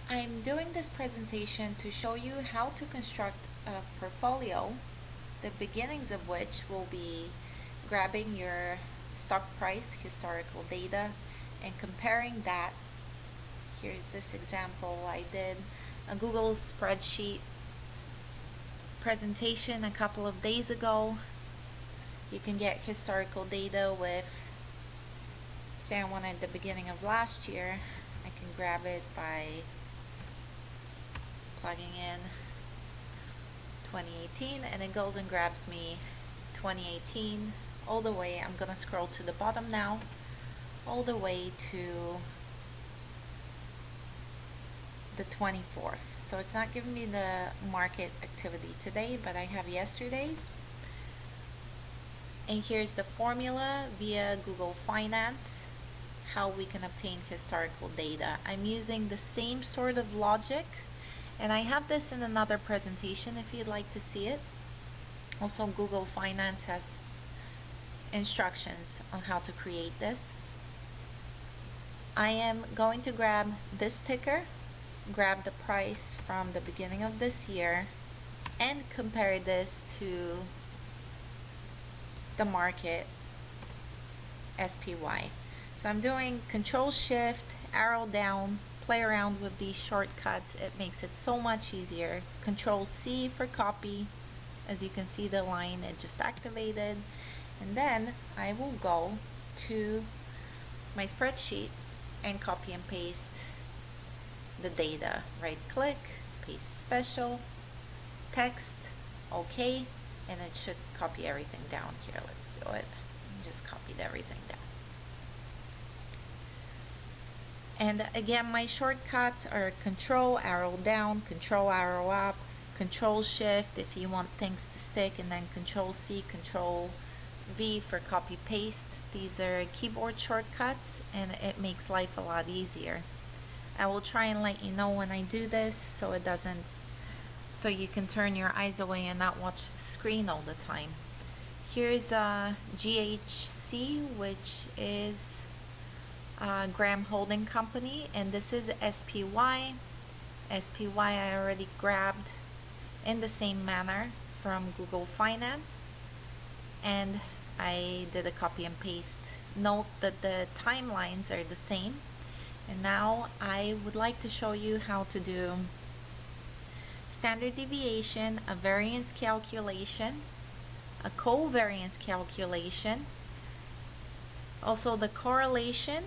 I'm doing this presentation to show you how to construct a portfolio, the beginnings of which will be grabbing your stock price historical data and comparing that. Here's this example. I did a Google spreadsheet presentation a couple of days ago. You can get historical data with, say I wanted the beginning of last year, I can grab it by plugging in 2018 and it goes and grabs me 2018 all the way. I'm gonna scroll to the bottom now, all the way to the 24th. So it's not giving me the market activity today, but I have yesterday's. And here's the formula via Google Finance, how we can obtain historical data. I'm using the same sort of logic, and I have this in another presentation if you'd like to see it. Also, Google Finance has instructions on how to create this. I am going to grab this ticker, grab the price from the beginning of this year, and compare this to the market SPY. So I'm doing Control Shift, arrow down, play around with these shortcuts. It makes it so much easier. Control C for copy. As you can see, the line it just activated. And then I will go to my spreadsheet and copy and paste the data. Right click, paste special, text, OK, and it should copy everything down here. Let's do it. Just copied everything down. And again, my shortcuts are Control arrow down, Control arrow up, Control Shift if you want things to stick, and then Control C, Control V for copy paste. These are keyboard shortcuts and it makes life a lot easier. I will try and let you know when I do this so it doesn't, so you can turn your eyes away and not watch the screen all the time. Here's a GHC, which is Graham Holding Company, and this is SPY. SPY I already grabbed in the same manner from Google Finance, and I did a copy and paste. Note that the timelines are the same. And now I would like to show you how to do standard deviation, a variance calculation, a covariance calculation, also the correlation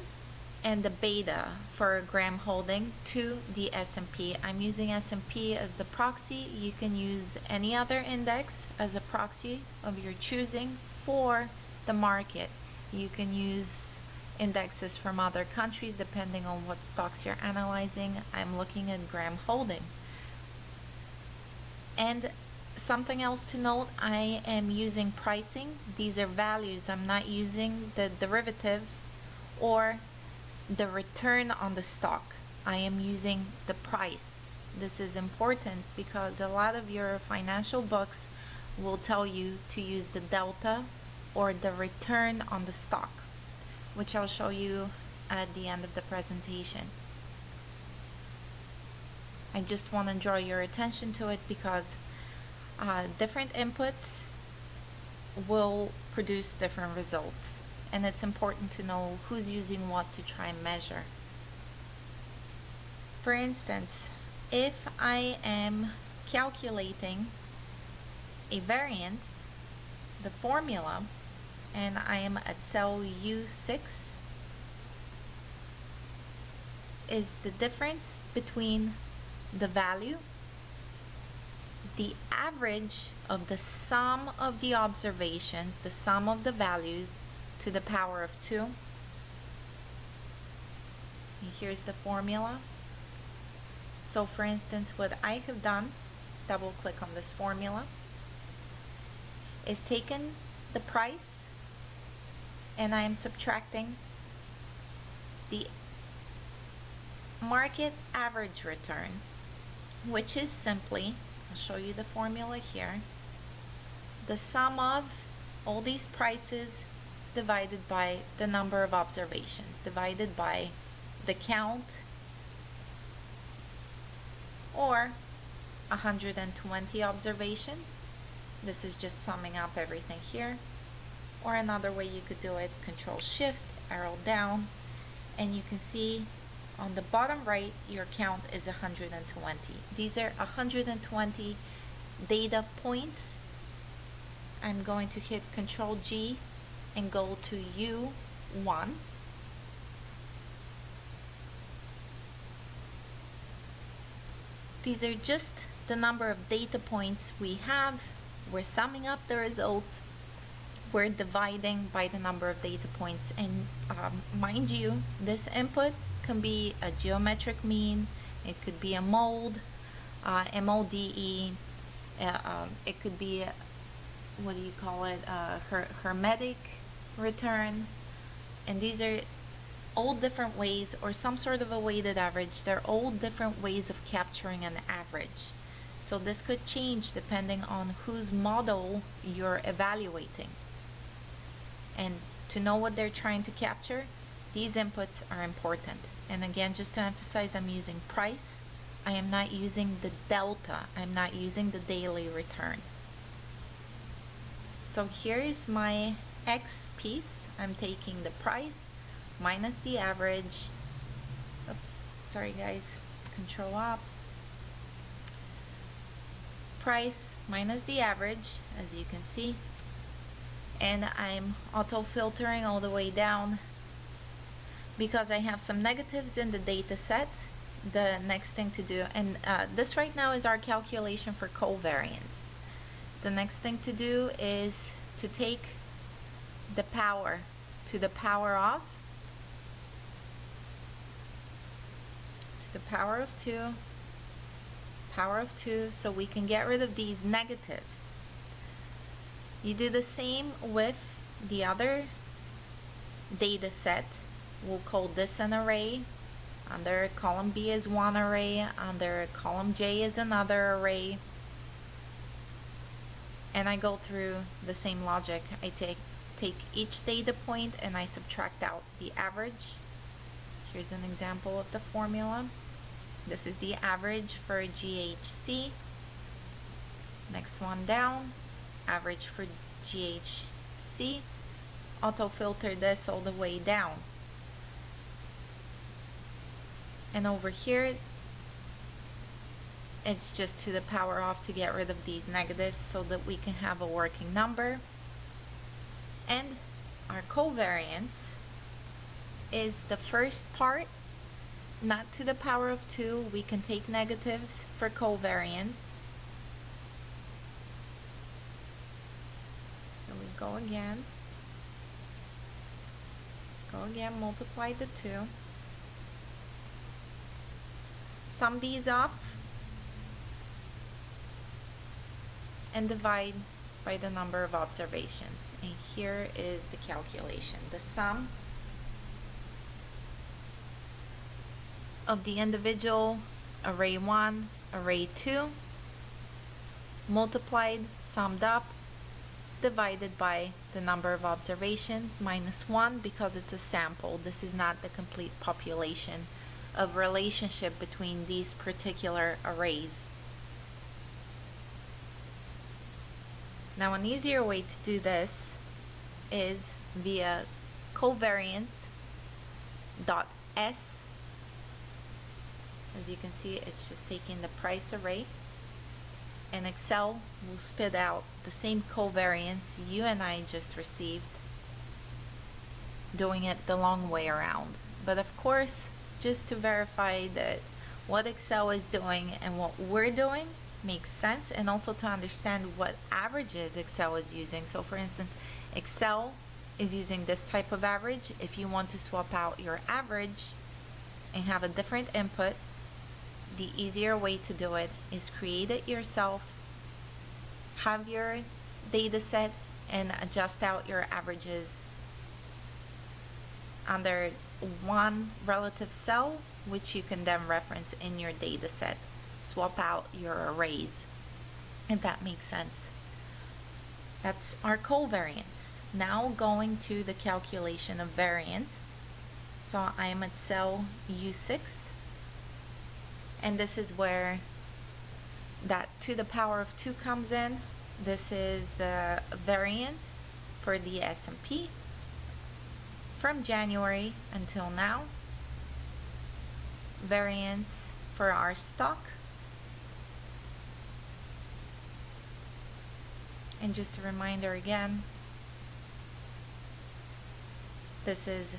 and the beta for Graham Holding to the S&P. I'm using S&P as the proxy. You can use any other index as a proxy of your choosing for the market. You can use indexes from other countries depending on what stocks you're analyzing. I'm looking at Graham Holding. And something else to note, I am using pricing. These are values. I'm not using the derivative or the return on the stock. I am using the price. This is important because a lot of your financial books will tell you to use the delta or the return on the stock, which I'll show you at the end of the presentation. I just want to draw your attention to it because different inputs will produce different results, and it's important to know who's using what to try and measure. For instance, if I am calculating a variance, the formula, and I am at cell U6, is the difference between the value, the average of the sum of the observations, the sum of the values to the power of 2. And here's the formula. So for instance, what I have done, double click on this formula, is taken the price and I am subtracting the market average return, which is simply, I'll show you the formula here, the sum of all these prices divided by the number of observations, divided by the count or 120 observations. This is just summing up everything here. Or another way you could do it, Control Shift, arrow down, and you can see on the bottom right your count is 120. These are 120 data points. I'm going to hit Control G and go to U1. These are just the number of data points we have. We're summing up the results. We're dividing by the number of data points. And mind you, this input can be a geometric mean. It could be a mode, MODE. It could be, what do you call it, hermetic return. And these are all different ways, or some sort of a weighted average. They're all different ways of capturing an average. So this could change depending on whose model you're evaluating. And to know what they're trying to capture, these inputs are important. And again, just to emphasize, I'm using price. I am not using the delta. I'm not using the daily return. So here is my X piece. I'm taking the price minus the average. Oops, sorry guys. Control up. Price minus the average, as you can see. And I'm auto filtering all the way down because I have some negatives in the data set. The next thing to do, and this right now is our calculation for covariance. The next thing to do is to take the power to the power of, to the power of 2, so we can get rid of these negatives. You do the same with the other data set. We'll call this an array. Under column B is one array, under column J is another array. And I go through the same logic. I take each data point and I subtract out the average. Here's an example of the formula. This is the average for GHC. Next one down, average for GHC. Auto filter this all the way down. And over here, it's just to the power of to get rid of these negatives so that we can have a working number. And our covariance is the first part, not to the power of 2. We can take negatives for covariance. Here we go again. Go again, multiply the 2. Sum these up and divide by the number of observations. And here is the calculation. The sum of the individual array 1, array 2, multiplied, summed up, divided by the number of observations minus 1 because it's a sample. This is not the complete population of relationship between these particular arrays. Now an easier way to do this is via covariance.s. As you can see, it's just taking the price array, and Excel will spit out the same covariance you and I just received, doing it the long way around. But of course, just to verify that what Excel is doing and what we're doing makes sense, and also to understand what averages Excel is using. So for instance, Excel is using this type of average. If you want to swap out your average and have a different input, the easier way to do it is create it yourself, have your data set, and adjust out your averages under one relative cell, which you can then reference in your data set. Swap out your arrays, if that makes sense. That's our covariance. Now going to the calculation of variance. So I am at cell U6, and this is where that to the power of 2 comes in. This is the variance for the S&P from January until now. Variance for our stock. And just a reminder again, this is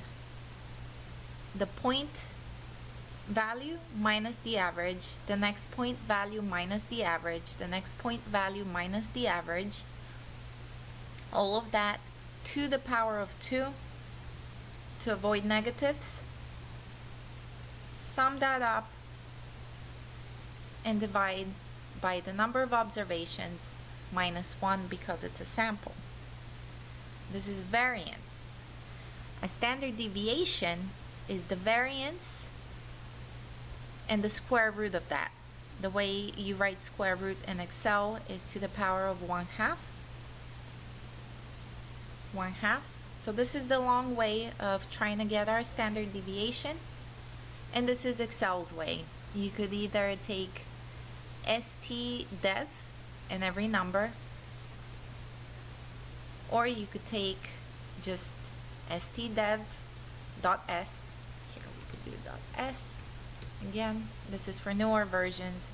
the point value minus the average, the next point value minus the average, the next point value minus the average, all of that to the power of 2 to avoid negatives. Sum that up and divide by the number of observations minus 1 because it's a sample. This is variance. A standard deviation is the variance and the square root of that. The way you write square root in Excel is to the power of 1/2. 1/2. So this is the long way of trying to get our standard deviation. And this is Excel's way. You could either take STDev in every number, or you could take just stdev.s. Here we could do .s. Again, this is for newer versions.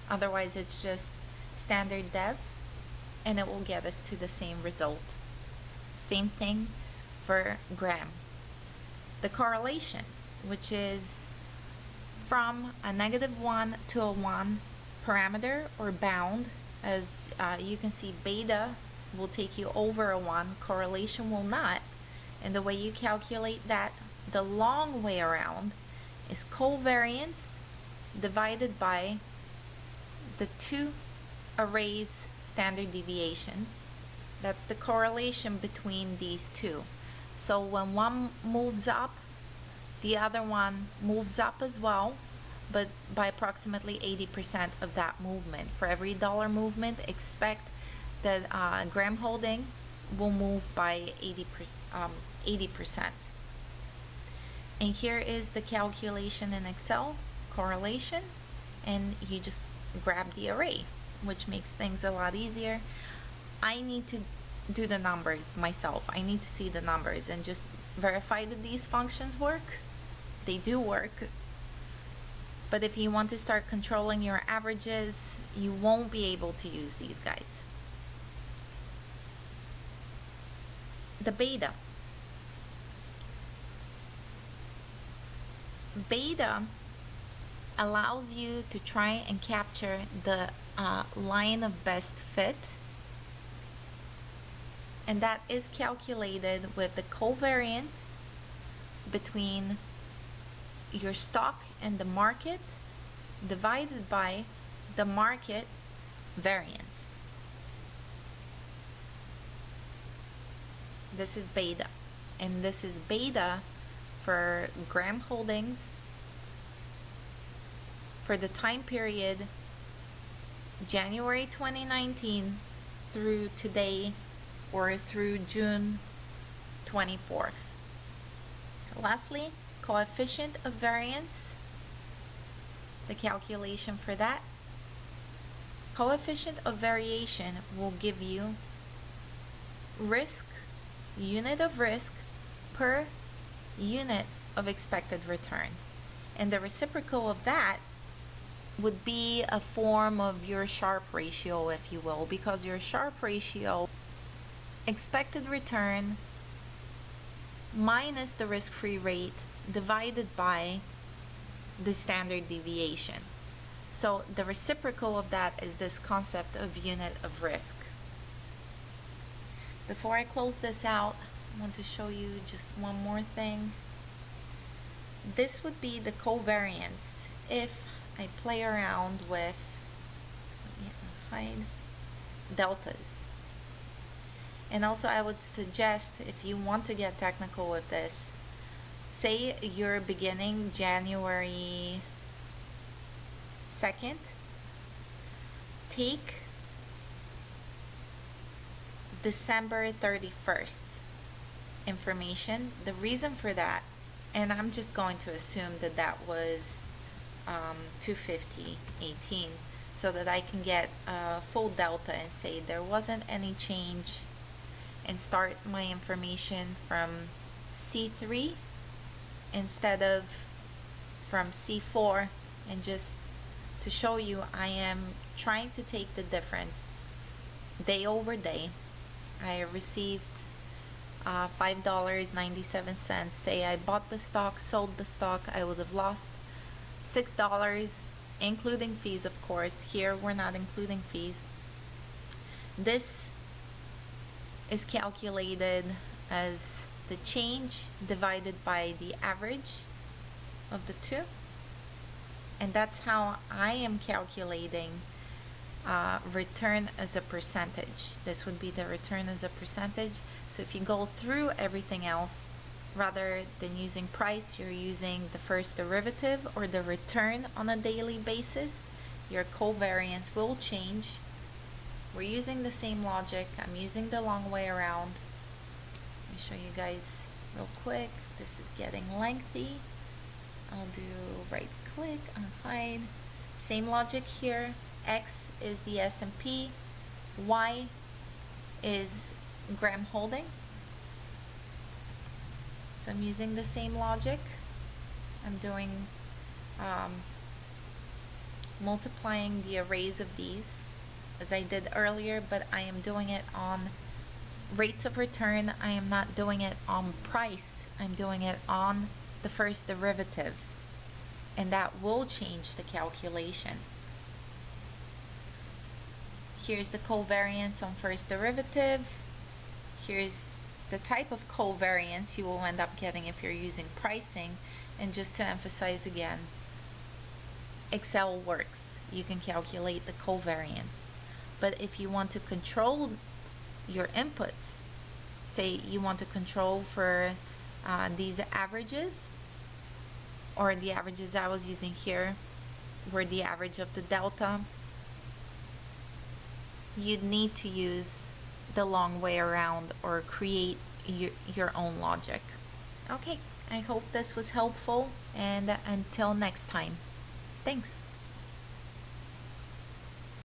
Otherwise, it's just standard dev, and it will get us to the same result. Same thing for gram. The correlation, which is from a -1 to a 1 parameter or bound. As you can see, beta will take you over a 1, correlation will not. And the way you calculate that the long way around is covariance divided by the 2 arrays standard deviations. That's the correlation between these two. So when one moves up, the other one moves up as well, but by approximately 80% of that movement. For every dollar movement, expect that gram holding will move by 80%. And here is the calculation in Excel, correlation, and you just grab the array, which makes things a lot easier. I need to do the numbers myself. I need to see the numbers and just verify that these functions work. They do work. But if you want to start controlling your averages, you won't be able to use these guys. The beta. Beta allows you to try and capture the line of best fit, and that is calculated with the covariance between your stock and the market divided by the market variance. This is beta, and this is beta for gram holdings for the time period January 2019 through today, or through June 24th. Lastly, coefficient of variance, the calculation for that. Coefficient of variation will give you risk, unit of risk per unit of expected return. And the reciprocal of that would be a form of your Sharpe ratio, if you will, because your Sharpe ratio, expected return minus the risk-free rate divided by the standard deviation. So the reciprocal of that is this concept of unit of risk. Before I close this out, I want to show you just one more thing. This would be the covariance if I play around with, let me hide, deltas. And also I would suggest, if you want to get technical with this, say you're beginning January 2nd, take December 31st information. The reason for that, and I'm just going to assume that that was 250.18. so that I can get a full delta and say there wasn't any change, and start my information from C3 instead of from C4, and just to show you I am trying to take the difference day over day. I received $5.97. Say I bought the stock, sold the stock, I would have lost $6, including fees, of course. Here we're not including fees. This is calculated as the change divided by the average of the two, and that's how I am calculating return as a percentage. This would be the return as a percentage. So if you go through everything else, rather than using price, you're using the first derivative or the return on a daily basis, your covariance will change. We're using the same logic. I'm using the long way around. Let me show you guys real quick. This is getting lengthy. I'll do right click on hide. Same logic here. X is the S&P, Y is Graham Holding. So I'm using the same logic. I'm doing multiplying the arrays of these as I did earlier, but I am doing it on rates of return. I am not doing it on price. I'm doing it on the first derivative, and that will change the calculation. Here's the covariance on first derivative. Here's the type of covariance you will end up getting if you're using pricing. And just to emphasize again, Excel works. You can calculate the covariance. But if you want to control your inputs, say you want to control for these averages, or the averages I was using here were the average of the delta, you'd need to use the long way around or create your own logic. Okay, I hope this was helpful, and until next time, thanks.